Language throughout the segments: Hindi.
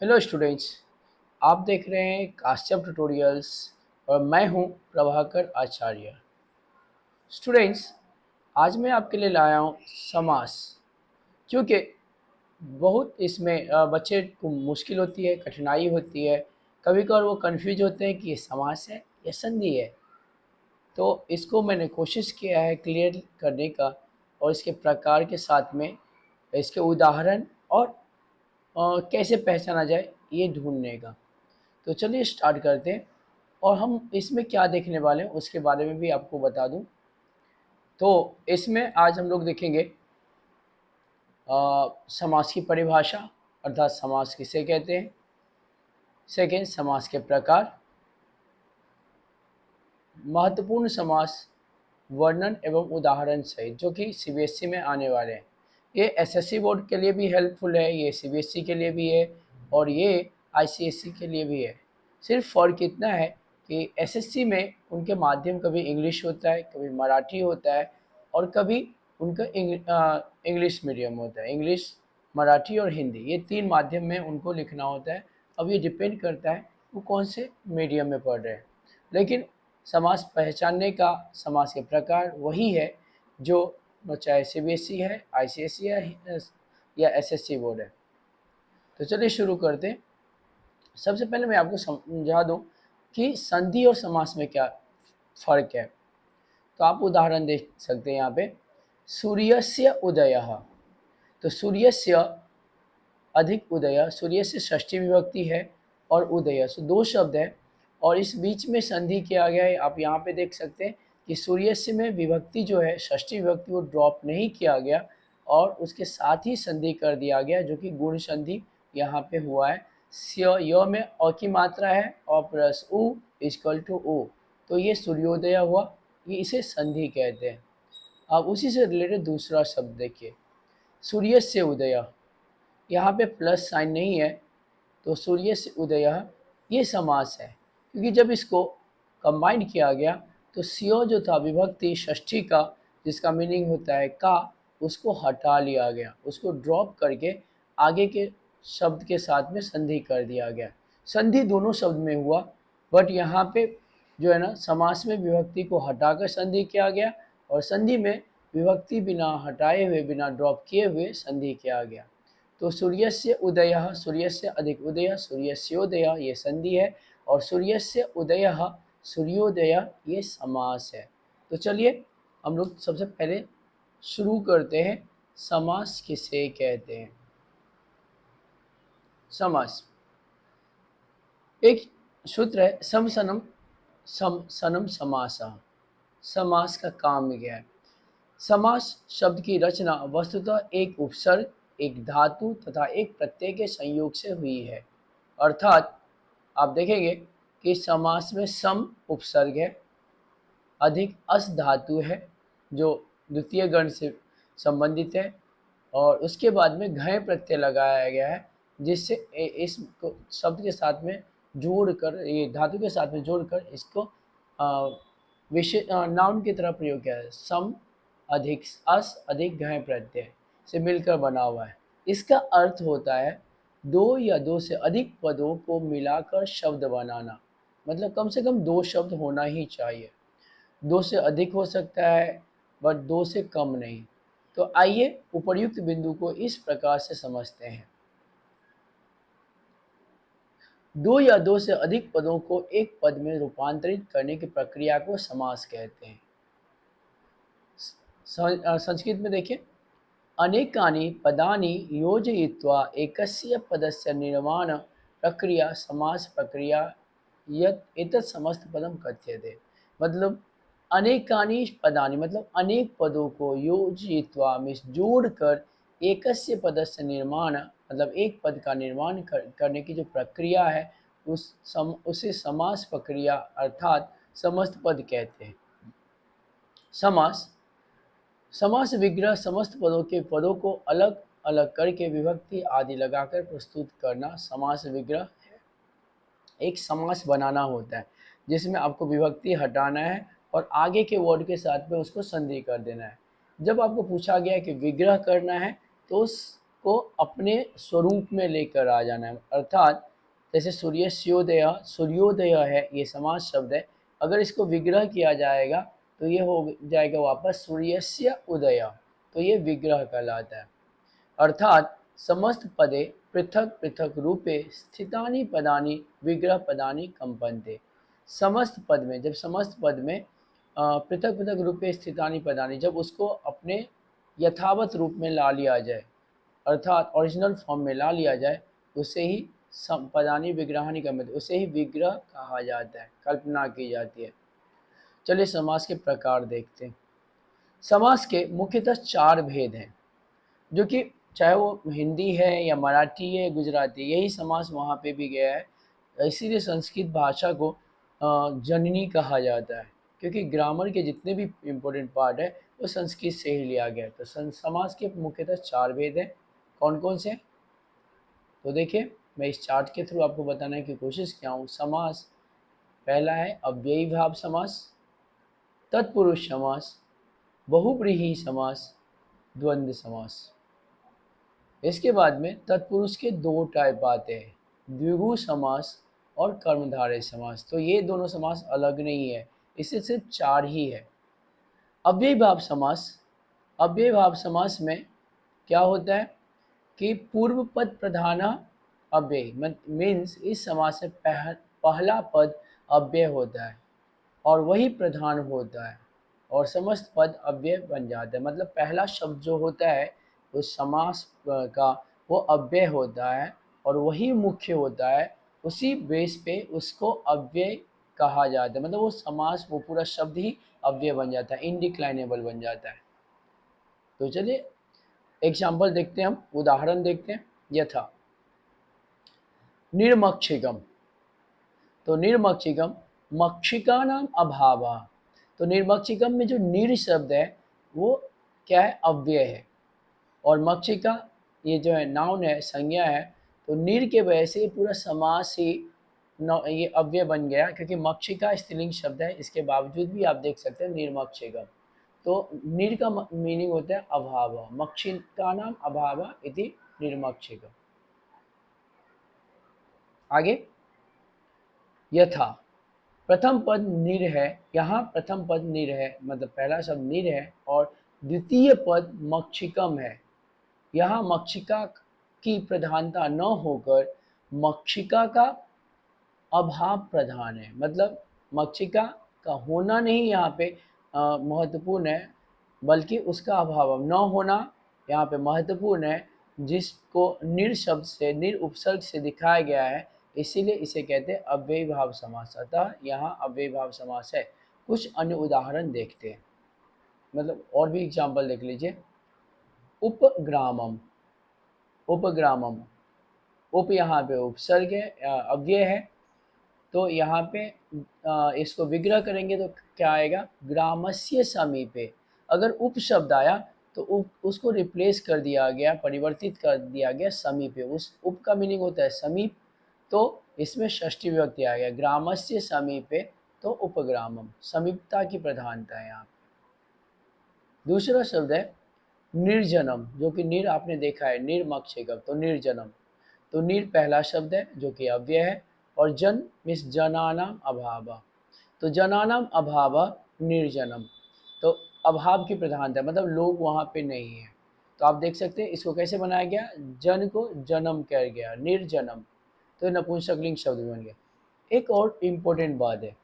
Hello students. आप देख रहे हैं काश्यप ट्यूटोरियल्स और मैं हूं प्रभाकर आचार्य। स्टूडेंट्स, आज मैं आपके लिए लाया हूं समास, क्योंकि बहुत इसमें बच्चे को मुश्किल होती है, कठिनाई होती है। कभी कभार वो कंफ्यूज होते हैं कि ये समास है या संधि है। तो इसको मैंने कोशिश किया है क्लियर करने का, और इसके प्रकार के साथ में इसके उदाहरण और कैसे पहचाना जाए ये ढूंढने का। तो चलिए स्टार्ट करते हैं, और हम इसमें क्या देखने वाले हैं उसके बारे में भी आपको बता दूं। तो इसमें आज हम लोग देखेंगे समास की परिभाषा, अर्थात समास किसे कहते हैं। सेकेंड, समास के प्रकार। महत्वपूर्ण समास वर्णन एवं उदाहरण सहित, जो कि सीबीएसई में आने वाले हैं। ये एसएससी बोर्ड के लिए भी हेल्पफुल है, ये सीबीएसई के लिए भी है, और ये आईसीएसई के लिए भी है। सिर्फ फ़र्क इतना है कि एसएससी में उनके माध्यम कभी इंग्लिश होता है, कभी मराठी होता है, और कभी उनका इंग्लिश मीडियम होता है। इंग्लिश, मराठी और हिंदी, ये तीन माध्यम में उनको लिखना होता है। अब ये डिपेंड करता है वो कौन से मीडियम में पढ़ रहे हैं। लेकिन समास पहचानने का, समास के प्रकार वही है जो चाहे सीबीएसई है, आईसीएसई है या एसएससी बोर्ड है। तो चलिए शुरू करते हैं। सबसे पहले मैं आपको समझा दूं कि संधि और समास में क्या फ़र्क है। तो आप उदाहरण देख सकते हैं यहाँ पे, सूर्यस्य उदयः। तो सूर्यस्य अधिक उदय, सूर्य से षष्ठी विभक्ति है, और उदय से दो शब्द है, और इस बीच में संधि किया गया है। आप यहाँ पे देख सकते हैं कि सूर्य से में विभक्ति जो है, षष्ठी विभक्ति, वो ड्रॉप नहीं किया गया, और उसके साथ ही संधि कर दिया गया, जो कि गुण संधि यहाँ पे हुआ है। स्य य में अ की मात्रा है, और प्लस उ इक्वल टू उ, तो ये सूर्योदय हुआ। ये इसे संधि कहते हैं। अब उसी से रिलेटेड दूसरा शब्द देखिए, सूर्य से उदय। यहाँ पे प्लस साइन नहीं है, तो सूर्य से उदय ये समास है, क्योंकि जब इसको कंबाइन किया गया तो सियो जो था विभक्ति षष्ठी का, जिसका मीनिंग होता है का, उसको हटा लिया गया, उसको ड्रॉप करके आगे के शब्द के साथ में संधि कर दिया गया। संधि दोनों शब्द में हुआ, बट यहाँ पे जो है ना, समास में विभक्ति को हटाकर संधि किया गया, और संधि में विभक्ति बिना हटाए हुए, बिना ड्रॉप किए हुए संधि किया गया। तो सूर्यस्य उदयः, सूर्यस्य अधिक उदय, सूर्यस्योदय ये संधि है, और सूर्यस्य उदयः सूर्योदय ये समास है। तो चलिए हम लोग सबसे पहले शुरू करते हैं, समास किसे कहते हैं। समास एक सूत्र है, सम सनम समासः। समास का काम क्या है। समास शब्द की रचना वस्तुतः एक उपसर्ग, एक धातु तथा एक प्रत्यय के संयोग से हुई है। अर्थात आप देखेंगे कि समास में सम उपसर्ग है, अधिक अस धातु है जो द्वितीय गण से संबंधित है, और उसके बाद में घय प्रत्यय लगाया गया है, जिससे इस शब्द के साथ में जोड़कर, ये धातु के साथ में जोड़कर इसको विशेष नाउन की तरह प्रयोग किया है। सम अधिक अस अधिक घय प्रत्यय से मिलकर बना हुआ है। इसका अर्थ होता है दो या दो से अधिक पदों को मिलाकर शब्द बनाना। मतलब कम से कम दो शब्द होना ही चाहिए। दो से अधिक हो सकता है, बट दो से कम नहीं। तो आइए उपर्युक्त बिंदु को इस प्रकार से समझते हैं। दो या दो से अधिक पदों को एक पद में रूपांतरित करने की प्रक्रिया को समास कहते हैं। संस्कृत में देखिए, अनेकानि पदानि योजयित्वा एकस्य पदस्य निर्माण प्रक्रिया समास प्रक्रिया यत् एतत् समस्त पदम कथ्यते। मतलब अनेकानि पदानि, मतलब अनेक पदों को योजयित्वा में जोड़कर एकस्य पदस्य निर्माण, मतलब एक पद का निर्माण करने की जो प्रक्रिया है, उसे समास प्रक्रिया अर्थात समस्त पद कहते हैं। समास समास विग्रह समस्त पदों के पदों को अलग अलग करके विभक्ति आदि लगाकर प्रस्तुत करना समास विग्रह है। एक समास बनाना होता है जिसमें आपको विभक्ति हटाना है और आगे के वर्ड के साथ में उसको संधि कर देना है। जब आपको पूछा गया कि विग्रह करना है तो को अपने स्वरूप में लेकर आ जाना है। अर्थात जैसे सूर्योदय, सूर्योदय है, ये समास शब्द है, अगर इसको विग्रह किया जाएगा तो ये हो जाएगा वापस सूर्यस्य उदय, तो ये विग्रह कहलाता है। अर्थात समस्त पदे पृथक पृथक रूपे स्थितानि पदानि विग्रह पदानि कंपन्ते। समस्त पद में, जब समस्त पद में पृथक पृथक रूपे स्थितानि पदानि, जब उसको अपने यथावत रूप में ला लिया जाए, अर्थात ओरिजिनल फॉर्म में ला लिया जाए, उसे ही पदानि विग्रहानि कंपन्ते, उसे ही विग्रह कहा जाता है, कल्पना की जाती है। चलिए समास के प्रकार देखते हैं। समास के मुख्यतः 4 भेद हैं, जो कि चाहे वो हिंदी है या मराठी है, गुजराती, यही समास वहाँ पे भी गया है। इसीलिए संस्कृत भाषा को जननी कहा जाता है, क्योंकि ग्रामर के जितने भी इम्पोर्टेंट पार्ट है वो संस्कृत से ही लिया गया है। तो समास के मुख्यतः 4 भेद हैं। कौन कौन से? तो देखिए, मैं इस चार्ट के थ्रू आपको बताने की कोशिश किया हूँ। समास पहला है अव्ययी भाव समास, तत्पुरुष समास, बहुव्रीहि समास, द्वंद्व समास। इसके बाद में तत्पुरुष के 2 टाइप आते हैं, द्विगु समास और कर्मधारय समास। तो ये दोनों समास अलग नहीं है, इससे सिर्फ 4 ही है। अव्ययी भाव समास, अव्ययी भाव समास में क्या होता है कि पूर्व पद प्रधान अव्यय, मीन्स इस समास में पहला पद अव्यय होता है और वही प्रधान होता है और समस्त पद अव्यय बन जाते हैं। मतलब पहला शब्द जो होता है उस समास का वो अव्यय होता है और वही मुख्य होता है, उसी बेस पे उसको अव्यय कहा जाता है। मतलब वो समास, वो पूरा शब्द ही अव्यय बन जाता है, इनडिक्लाइनेबल बन जाता है। तो चलिए एग्जाम्पल देखते हैं, हम उदाहरण देखते हैं। यथा निर्मक्षिकम, तो निर्मक्षिकम मक्षिका नाम अभाव। तो निर्मक्षिकम में जो निर शब्द है वो क्या है? अव्यय है। और मक्षिका ये जो है नाउन है, संज्ञा है, तो निर के वजह से पूरा समास ही ये अव्यय बन गया, क्योंकि मक्षिका स्त्रीलिंग शब्द है, इसके बावजूद भी आप देख सकते हैं निर्मक्षिकम। तो निर का मीनिंग होता है अभाव, मक्षिका नाम अभाव इति निर्मक्षिकम। आगे यथा, प्रथम पद निर है, यहाँ प्रथम पद निर है, मतलब पहला शब्द निर है और द्वितीय पद मक्षिकम है। यहाँ मक्षिका की प्रधानता न होकर मक्षिका का अभाव प्रधान है। मतलब मक्षिका का होना नहीं यहाँ पे महत्वपूर्ण है, बल्कि उसका अभाव न होना यहाँ पे महत्वपूर्ण है, जिसको निर शब्द से, निर उपसर्ग से दिखाया गया है, इसीलिए इसे कहते हैं अव्ययी भाव समास। अतः यहाँ अव्ययी भाव समास है। कुछ अन्य उदाहरण देखते हैं, मतलब और भी एग्जाम्पल देख लीजिए। उपग्रामम, उपग्रामम, उप यहाँ पे उपसर्ग है, अव्यय है, तो यहाँ पे इसको विग्रह करेंगे तो क्या आएगा? ग्रामस्य समीपे। अगर उप शब्द आया तो उसको रिप्लेस कर दिया गया, परिवर्तित कर दिया गया समीपे। उस उप का मीनिंग होता है समीप, तो इसमें षष्ठी विभक्ति आ गया, ग्रामस्य समीपे, तो उपग्रामम, समीपता की प्रधानता है यहाँ पे। दूसरा शब्द है निर्जनम, जो कि निर आपने देखा है, निर्मक्षिकम, तो निर्जनम। तो निर पहला शब्द है जो कि अव्यय है, और जन मीन्स जनानाम अभाव, तो जनानाम अभाव निर्जनम, तो अभाव की प्रधानता, मतलब लोग वहाँ पे नहीं है। तो आप देख सकते हैं इसको कैसे बनाया गया, जन को जन्म कर गया, निर्जनम, तो नपुंसकलिंग शब्द बन गया। एक और इम्पोर्टेंट बात है,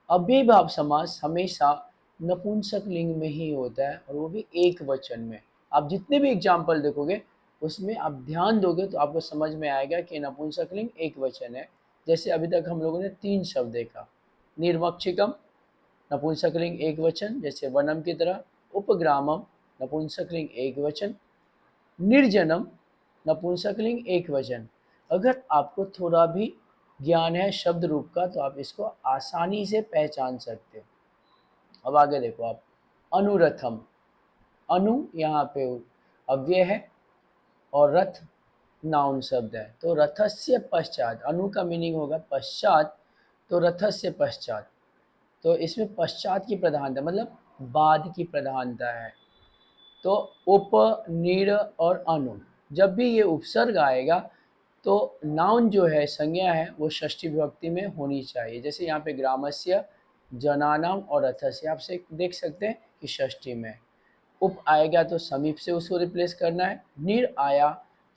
अव्ययी भाव समास हमेशा नपुंसक लिंग में ही होता है, और वो भी एक वचन में। आप जितने भी एग्जाम्पल देखोगे उसमें आप ध्यान दोगे तो आपको समझ में आएगा कि नपुंसक लिंग एक वचन है। जैसे अभी तक हम लोगों ने 3 शब्द देखा, निर्मक्षिकम नपुंसक लिंग एक वचन जैसे वनम की तरह, उपग्रामम नपुंसक लिंग एक वचन, निर्जनम नपुंसक लिंग एक वचन। अगर आपको थोड़ा भी ज्ञान है शब्द रूप का तो आप इसको आसानी से पहचान सकते हो। अब आगे देखो आप, अनुरथम, अनु यहाँ पे अव्यय है और रथ नाउन शब्द है, तो रथस्य पश्चात, अनु का मीनिंग होगा पश्चात, तो रथस्य पश्चात, तो इसमें पश्चात की प्रधानता, मतलब बाद की प्रधानता है। तो उप, निर और अनु, जब भी ये उपसर्ग आएगा तो नाउन जो है, संज्ञा है, वो षष्ठी विभक्ति में होनी चाहिए। जैसे यहाँ पे ग्रामस्य, जनानाम और रथस्य, आप से देख सकते हैं कि षष्ठी में। उप आएगा तो समीप से उसको रिप्लेस करना है, निर आया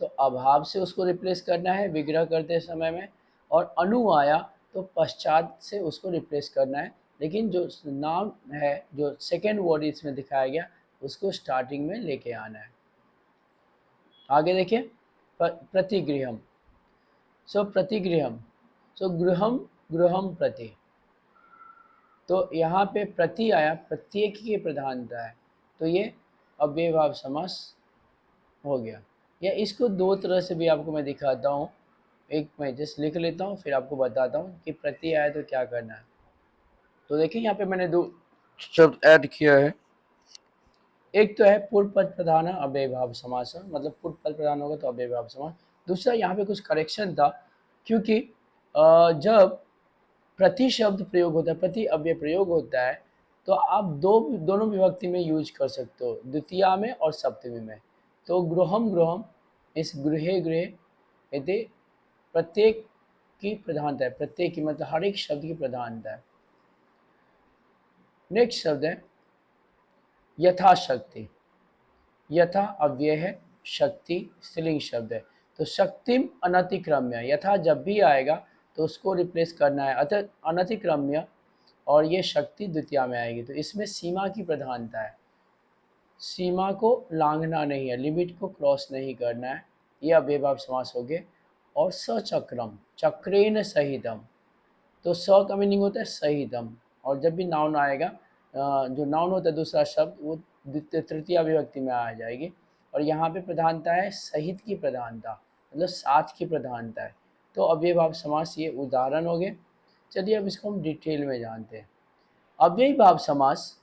तो अभाव से उसको रिप्लेस करना है विग्रह करते समय में, और अनु आया तो पश्चात से उसको रिप्लेस करना है। लेकिन जो नाम है, जो सेकेंड वर्ड इसमें दिखाया गया, उसको स्टार्टिंग में लेके आना है। आगे देखिए, प्रतिगृहम। सो प्रतिगृहम, सो गृहम, गृहम प्रति। तो यहाँ पे प्रति आया, प्रत्येक की प्रधानता है, तो ये अव्ययभाव समास हो गया। या इसको दो तरह से भी आपको मैं दिखाता हूँ। एक मैं जस्ट लिख लेता हूँ, फिर आपको बताता हूँ कि प्रति आया तो क्या करना है। तो देखिए यहाँ पे मैंने दो शब्द ऐड किया है। एक तो है पूर्व पद प्रधान अव्ययभाव समास, मतलब पूर्व पद प्रधान होगा तो अव्ययभाव समास। दूसरा यहाँ पे कुछ करेक्शन था, क्योंकि जब प्रति शब्द प्रयोग होता है, प्रति अव्यय प्रयोग होता है, तो आप दोनों विभक्ति में यूज कर सकते हो, द्वितीया में और सप्तमी में। तो गृहम, गृहम, इस गृहे, गृहे यदि प्रत्येक की प्रधानता है, प्रत्येक की मतलब हर एक शब्द की प्रधानता है। नेक्स्ट शब्द है यथाशक्ति। यथा अव्यय है, शक्ति स्त्रीलिंग शब्द है, तो शक्तिम अनतिक्रम्य, यथा जब भी आएगा तो उसको रिप्लेस करना है, अतः अनतिक्रम्य, और ये शक्ति द्वितीया में आएगी। तो इसमें सीमा की प्रधानता है, सीमा को लांघना नहीं है, लिमिट को क्रॉस नहीं करना है, ये अव्ययभाव समास हो गए। और सचक्रम, चक्रेन सहितम, तो स का मीनिंग होता है सहितम, और जब भी नाउन आएगा, जो नाउन होता है दूसरा शब्द, वो द्वितीय तृतीय विभक्ति में आ जाएगी। और यहाँ पे प्रधानता है सहित की प्रधानता, मतलब साथ की प्रधानता है। तो अव्ययभाव समास ये उदाहरण हो गए। चलिए अब इसको हम डिटेल में जानते हैं। अव्ययभाव समास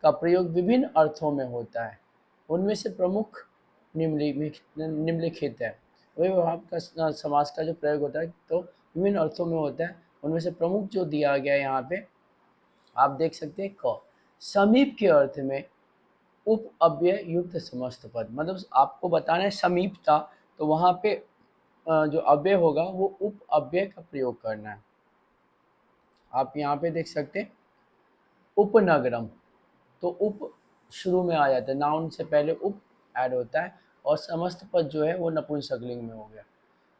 का प्रयोग विभिन्न अर्थों में होता है, उनमें से प्रमुख निम्नलिखित है। अव्ययभाव का समास का जो प्रयोग होता है तो विभिन्न अर्थों में होता है, उनमें से प्रमुख जो दिया गया है यहाँ पे आप देख सकते हैं। क, समीप के अर्थ में उप अव्यय युक्त समस्त पद, मतलब आपको बताना है समीप था तो वहाँ पे जो अव्यय होगा वो उप अव्यय का प्रयोग करना है। आप यहाँ पे देख सकते हैं उपनगरम, तो उप शुरू में आ जाता है, नाउन से पहले उप ऐड होता है, और समस्त पद जो है वो नपुंसकलिंग में हो गया।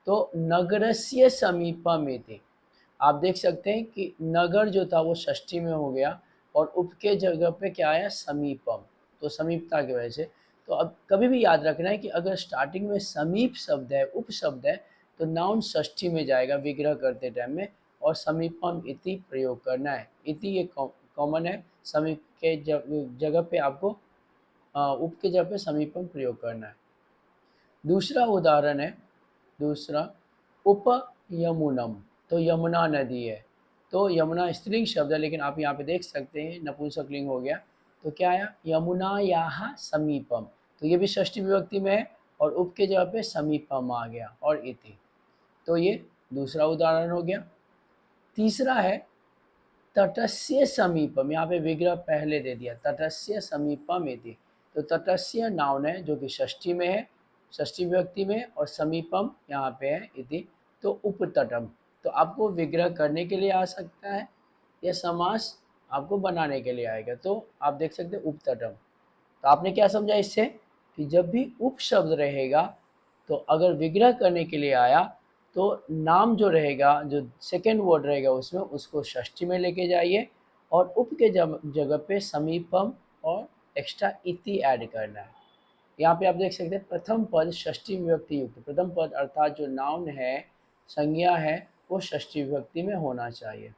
तो नगरस्य समीपमेति, आप देख सकते हैं कि नगर जो था वो षष्ठी में हो गया, और उप के जगह पे क्या आया, समीपम, तो समीपता की वजह से। तो अब कभी भी याद रखना है कि अगर स्टार्टिंग में समीप शब्द है, उप शब्द है, तो नाउन षष्ठी में जाएगा विग्रह करते टाइम में, और समीपम इति प्रयोग करना है। इति ये कॉमन है, समीप के जगह पे आपको उप के जगह पे समीपम प्रयोग करना है। दूसरा उदाहरण है, दूसरा उप यमुनम, तो यमुना नदी है, तो यमुना स्त्रीलिंग शब्द है, लेकिन आप यहाँ पे देख सकते हैं नपुंसकलिंग हो गया। तो क्या आया, यमुना याहा समीपम, तो ये भी षष्ठी विभक्ति में है, और उप के जगह पे समीपम आ गया, और इति। तो ये दूसरा उदाहरण हो गया। तीसरा है तटस्य समीपम, यहाँ पे विग्रह पहले दे दिया, तटस्य समीपम इति। तो तटस्य नाउन है जो कि षष्ठी में है, षष्ठी विभक्ति में, और समीपम यहाँ पे है इति, तो उपतटम। तो आपको विग्रह करने के लिए आ सकता है, या समास आपको बनाने के लिए आएगा, तो आप देख सकते हैं उपतटम। तो आपने क्या समझा इससे, कि जब भी उप शब्द रहेगा तो अगर विग्रह करने के लिए आया तो नाम जो रहेगा, जो सेकेंड वर्ड रहेगा उसमें, उसको षष्ठी में लेके जाइए, और उप के जगह पे समीपम और एक्स्ट्रा इति ऐड करना है। यहाँ पे आप देख सकते हैं प्रथम पद षष्ठी विभक्ति युक्त, प्रथम पद अर्थात जो नाउन है, संज्ञा है, वो षष्ठी विभक्ति में होना चाहिए।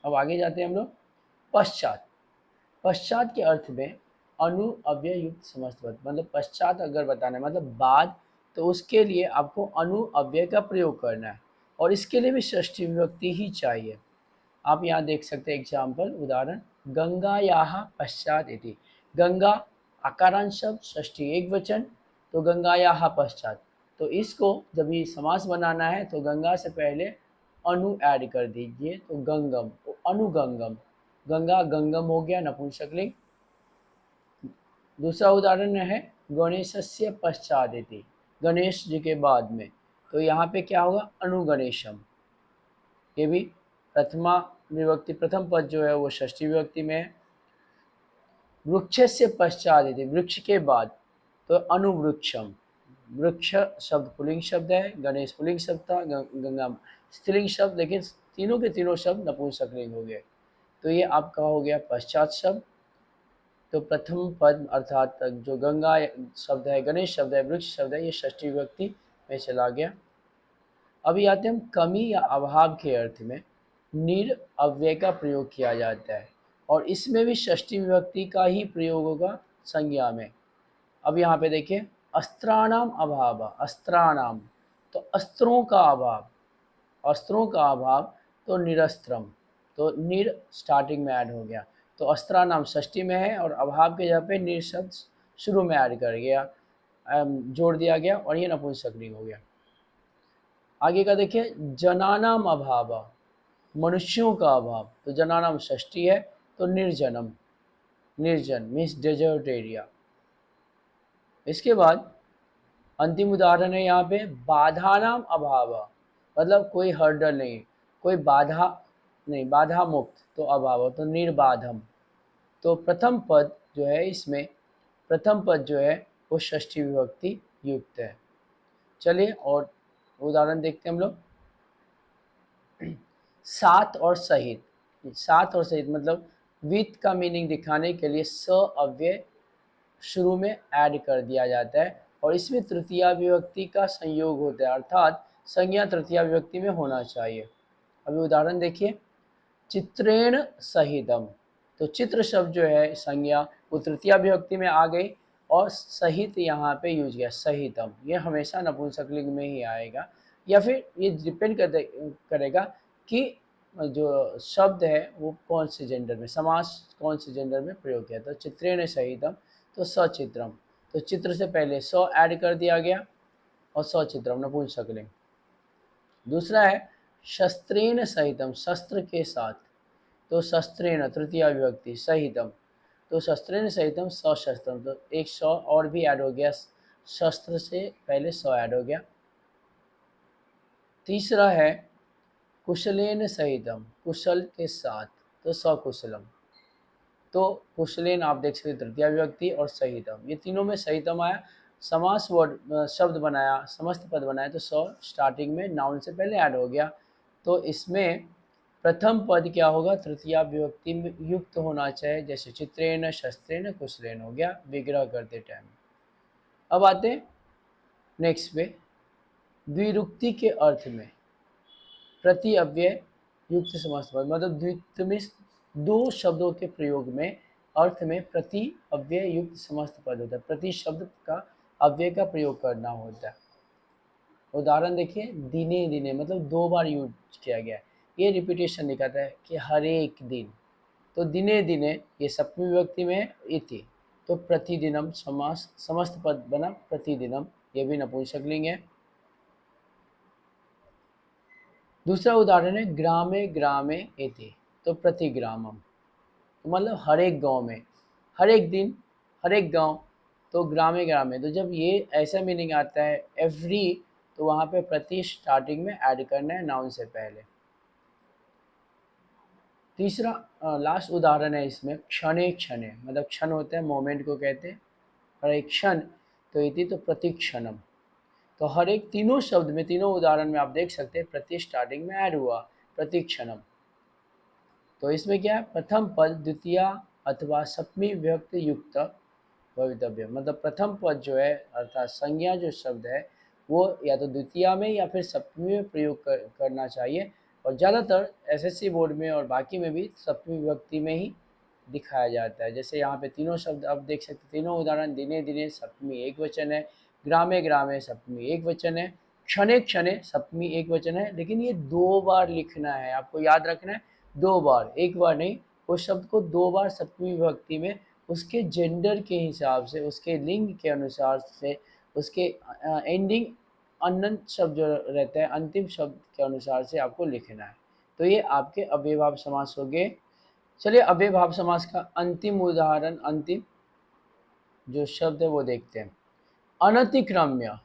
अब आगे जाते हैं हम लोग। पश्चात, पश्चात के अर्थ में अनु अव्यय युक्त समस्त पद, मतलब पश्चात अगर बताना है मतलब बाद, तो उसके लिए आपको अनु अव्यय का प्रयोग करना है, और इसके लिए भी षष्ठी विभक्ति ही चाहिए। आप यहाँ देख सकते हैं एग्जाम्पल, उदाहरण, गंगायाः पश्चात इति। गंगा आकारांश शब्द, षष्ठी एक वचन, तो गंगायाः पश्चात, तो इसको जब ये समास बनाना है तो गंगा से पहले अनु ऐड कर दीजिए, तो गंगम, तो अनुगंगम, गंगा गंगम हो गया नपुंसकलिंग। दूसरा उदाहरण है गणेशस्य पश्चादिति, गणेश जी के बाद में, तो यहाँ पे क्या होगा, अनुगणेशम। ये भी प्रथमा विभक्ति, प्रथम पद जो है वो षष्ठी विभक्ति में है। वृक्षस्य पश्चात यदि, वृक्ष के बाद, तो अनुवृक्षम। वृक्ष शब्द पुल्लिंग शब्द है, गणेश पुल्लिंग शब्द था, गंगा स्त्रीलिंग शब्द, लेकिन तीनों के तीनों शब्द नपुंसकलिंग हो गए। तो ये आपका हो गया पश्चात शब्द। तो प्रथम पद अर्थात जो गंगा शब्द है, गणेश शब्द है, वृक्ष शब्द है, ये षष्ठी विभक्ति में चला गया। अभी आते हैं हम कमी या अभाव के अर्थ में। निर अव्यय का प्रयोग किया जाता है और इसमें भी षष्ठी विभक्ति का ही प्रयोग होगा संज्ञा में। अब यहाँ पे देखिए, अस्त्राणाम अभाव, अस्त्राणाम तो अस्त्रों का अभाव, अस्त्रों का अभाव, तो निरस्त्रम, तो निर स्टार्टिंग में ऐड हो गया, तो अस्त्राणाम षष्ठी में है और अभाव के जगह पे निर शब्द शुरू में ऐड कर गया, जोड़ दिया गया और ये नपुंसकलिंग हो गया। आगे का देखिए, जनानाम अभाव, मनुष्यों का अभाव, तो जनानाम षष्ठी है, तो निर्जनम, निर्जन मीन्स डेजर्ट एरिया। इसके बाद अंतिम उदाहरण है यहाँ पे बाधानाम अभाव, मतलब कोई हर्डल नहीं, कोई बाधा नहीं, बाधा मुक्त, तो अभाव, तो निर्बाधम। तो प्रथम पद जो है इसमें, प्रथम पद जो है वो षष्ठी विभक्ति युक्त है। चलिए और उदाहरण देखते हैं हम लोग। साथ और सहित, साथ और सहित मतलब विथ का मीनिंग दिखाने के लिए स अव्यय शुरू में ऐड कर दिया जाता है और इसमें तृतीया विभक्ति का संयोग होता है, अर्थात संज्ञा तृतीया विभक्ति में होना चाहिए। अभी उदाहरण देखिए, चित्रेण सहितम, तो चित्र शब्द जो है संज्ञा वो तृतीया विभक्ति में आ गई और सहित यहाँ पे यूज किया, सहितम, ये हमेशा नपुंसकलिंग में ही आएगा, या फिर ये डिपेंड करेगा कि जो शब्द है वो कौन से जेंडर में, समास कौन से जेंडर में प्रयोग किया। तो चित्रेण सहितम, तो सचित्रम, तो चित्र से पहले स ऐड कर दिया गया और सचित्रम नपुंसकलिंग। दूसरा है शस्त्रेण सहितम, शस्त्र के साथ, तो शस्त्रेण तृतीया विभक्ति, सहितम, तो शस्त्रेण सहितम सशस्त्रम, तो एक स और भी ऐड हो गया, शस्त्र से पहले स ऐड हो गया। तीसरा है कुशलेन सहितम, कुशल के साथ, तो सकुशलम, तो कुशलेन आप देख सकते तृतीया विभक्ति और सहितम, ये तीनों में सहितम आया, समास वर्ड शब्द बनाया, समस्त पद बनाया, तो स्टार्टिंग में नाउन से पहले ऐड हो गया। तो इसमें प्रथम पद क्या होगा, तृतीया विभक्ति में युक्त होना चाहिए, जैसे चित्रेण शस्त्रेण कुशलेन हो गया विग्रह करते टाइम। अब आते नेक्स्ट पे, द्विरुक्ति के अर्थ में प्रति अव्यय युक्त समस्त पद, मतलब द्वित्व में दो शब्दों के प्रयोग में अर्थ में प्रति अव्यय युक्त समस्त पद होता है, प्रति शब्द का अव्यय का प्रयोग करना होता है। उदाहरण देखिए, दिने दिने मतलब दो बार यूज किया गया है, ये रिपीटेशन दिखाता है कि हर एक दिन, तो दिने दिने ये सप्तमी विभक्ति में है, इति, तो प्रतिदिनम समास समस्त पद बना प्रतिदिनम, ये भी नपुंसकलिंग है। दूसरा उदाहरण है ग्रामे ग्रामे इति, तो प्रतिग्रामम, तो मतलब हर एक गांव में, हर एक दिन, हर एक गांव, तो ग्रामे ग्रामे, तो जब ये ऐसा मीनिंग आता है एवरी, तो वहाँ पे प्रति स्टार्टिंग में ऐड करना है नाउन से पहले। तीसरा लास्ट उदाहरण है इसमें, क्षणे क्षणे, मतलब क्षण होते हैं मोमेंट को कहते हैं, और एक क्षण, तो इति, तो प्रतिक्षणम, तो हर एक तीनों शब्द में, तीनों उदाहरण में आप देख सकते हैं प्रति स्टार्टिंग में ऐड हुआ प्रतिक्षणम। तो इसमें क्या है, प्रथम पद द्वितीया अथवा सप्तमी विभक्ति युक्त भवितव्य, मतलब प्रथम पद जो है अर्थात संज्ञा जो शब्द है वो या तो द्वितीया में या फिर सप्तमी में प्रयोग करना चाहिए, और ज़्यादातर एसएससी बोर्ड में और बाकी में भी सप्तमी विभक्ति में ही दिखाया जाता है। जैसे यहाँ पे तीनों शब्द आप देख सकते हैं, तीनों उदाहरण, दिने दिने सप्तमी एक वचन है, ग्रामे ग्रामे सप्तमी एक वचन है, क्षणे क्षणे सप्तमी एक वचन है, लेकिन ये दो बार लिखना है, आपको याद रखना है, दो बार, एक बार नहीं, उस शब्द को दो बार सप्तमी विभक्ति में उसके जेंडर के हिसाब से, उसके लिंग के अनुसार से, उसके एंडिंग अनंत शब्द जो रहता है अंतिम शब्द के अनुसार से आपको लिखना है। तो ये आपके अव्ययभाव समास हो गए। चलिए अव्ययभाव समास का अंतिम उदाहरण, अंतिम जो शब्द है वो देखते हैं। अनतिक्रम्य,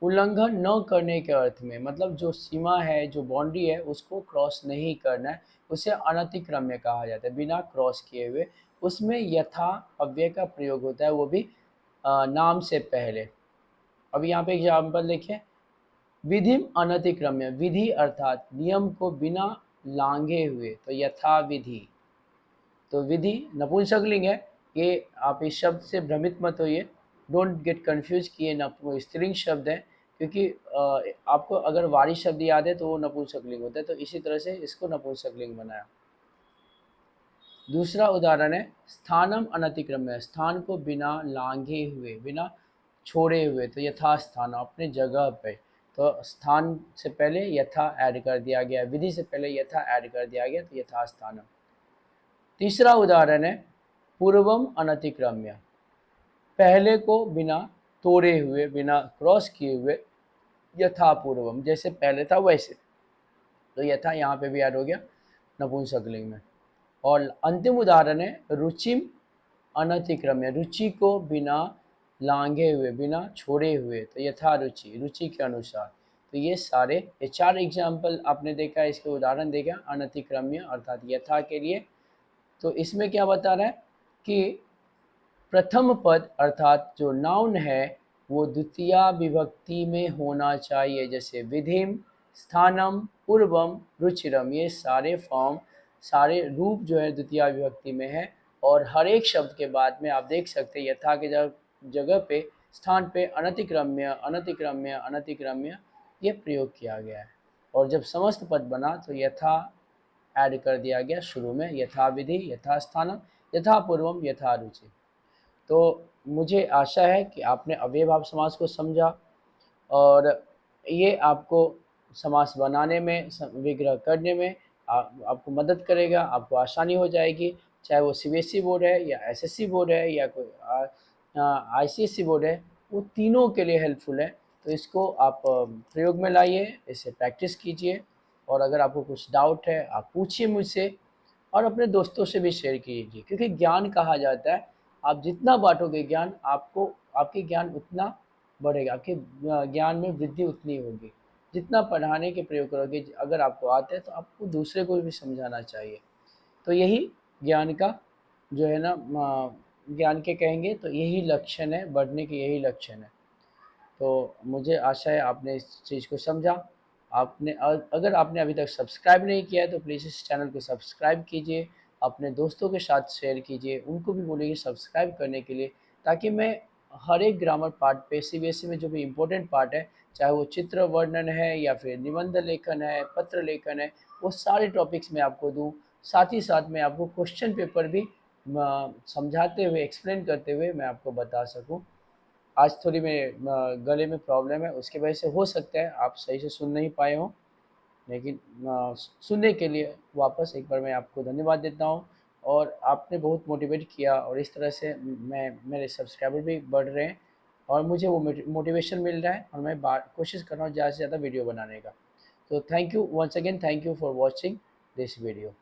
उल्लंघन न करने के अर्थ में, मतलब जो सीमा है, जो बाउंड्री है, उसको क्रॉस नहीं करना है, उसे अनतिक्रम्य कहा जाता है, बिना क्रॉस किए हुए। उसमें यथा अव्यय का प्रयोग होता है, वो भी नाम से पहले। अब यहाँ पे एग्जाम्पल देखिए, विधिम अनतिक्रम्य, विधि अर्थात नियम को बिना लांघे हुए, तो यथा विधि। तो विधि नपुंसकलिंग है, ये आप इस शब्द से भ्रमित मत होइए, डोंट गेट कंफ्यूज कि ये स्त्रीलिंग शब्द है, क्योंकि आपको अगर वारी शब्द याद है तो वो नपुंसकलिंग होता है, तो इसी तरह से इसको नपुंसकलिंग बनाया। दूसरा उदाहरण है स्थानम अनतिक्रम्य, स्थान को बिना लांघे हुए, बिना छोड़े हुए, तो यथा स्थान, अपने जगह पे। तो स्थान से पहले यथा ऐड कर दिया गया, विधि से पहले यथा ऐड कर दिया गया, तो यथा स्थानम। तीसरा उदाहरण है पूर्वम अनतिक्रम्य, पहले को बिना तोड़े हुए, बिना क्रॉस किए हुए, यथा पूर्वम, जैसे पहले था वैसे, तो यथा यहाँ पे भी ऐड हो गया नपुंसकलिंग में। और अंतिम उदाहरण है रुचिम अनतिक्रम्य, रुचि को बिना लांघे हुए, बिना छोड़े हुए, तो यथा रुचि, रुचि के अनुसार। तो ये चार एग्जाम्पल आपने देखा, इसके उदाहरण देखा अनतिक्रम्य अर्थात यथा के लिए। तो इसमें क्या बता रहा है कि प्रथम पद अर्थात जो नाउन है वो द्वितीया विभक्ति में होना चाहिए, जैसे विधिम, स्थानम, पूर्वम, रुचिरम, ये सारे फॉर्म, सारे रूप जो है द्वितीया विभक्ति में है। और हर एक शब्द के बाद में आप देख सकते हैं यथा के जगह पे, स्थान पे अनतिक्रम्य, अनतिक्रम्य, अनतिक्रम्य ये प्रयोग किया गया है। और जब समस्त पद बना तो यथा ऐड कर दिया गया शुरू में, यथा विधि, यथा स्थानम, यथा पूर्वम, यथा रुचि। तो मुझे आशा है कि आपने अव्ययभाव समास को समझा, और ये आपको समास बनाने में, विग्रह करने में आपको मदद करेगा, आपको आसानी हो जाएगी। चाहे वो सीबीएसई बोर्ड है या एसएससी बोर्ड है या कोई आईसीएसई बोर्ड है, वो तीनों के लिए हेल्पफुल है। तो इसको आप प्रयोग में लाइए, इसे प्रैक्टिस कीजिए, और अगर आपको कुछ डाउट है आप पूछिए मुझसे, और अपने दोस्तों से भी शेयर कीजिए, क्योंकि ज्ञान कहा जाता है, आप जितना बांटोगे ज्ञान, आपको आपके ज्ञान उतना बढ़ेगा, आपके ज्ञान में वृद्धि उतनी होगी। जितना पढ़ाने के प्रयोग करोगे, अगर आपको आता है तो आपको दूसरे को भी समझाना चाहिए। तो यही ज्ञान का जो है ना, ज्ञान के कहेंगे तो यही लक्षण है, बढ़ने के यही लक्षण है। तो मुझे आशा है आपने इस चीज़ को समझा। आपने अगर आपने अभी तक सब्सक्राइब नहीं किया है तो प्लीज़ इस चैनल को सब्सक्राइब कीजिए, अपने दोस्तों के साथ शेयर कीजिए, उनको भी बोलिए सब्सक्राइब करने के लिए, ताकि मैं हर एक ग्रामर पार्ट पे, सीबीएसई में जो भी इम्पोर्टेंट पार्ट है, चाहे वो चित्र वर्णन है या फिर निबंध लेखन है, पत्र लेखन है, वो सारे टॉपिक्स मैं आपको दूँ। साथ ही साथ मैं आपको क्वेश्चन पेपर भी समझाते हुए, एक्सप्लेन करते हुए मैं आपको बता सकूँ। आज थोड़ी मेरे गले में प्रॉब्लम है, उसकी वजह से हो सकता है आप सही से सुन नहीं पाए हों, लेकिन सुनने के लिए वापस एक बार मैं आपको धन्यवाद देता हूँ। और आपने बहुत मोटिवेट किया, और इस तरह से मेरे सब्सक्राइबर भी बढ़ रहे हैं, और मुझे वो मोटिवेशन मिल रहा है, और मैं कोशिश कर रहा हूँ ज़्यादा से ज़्यादा वीडियो बनाने का। तो thank you once again, thank you for watching this video.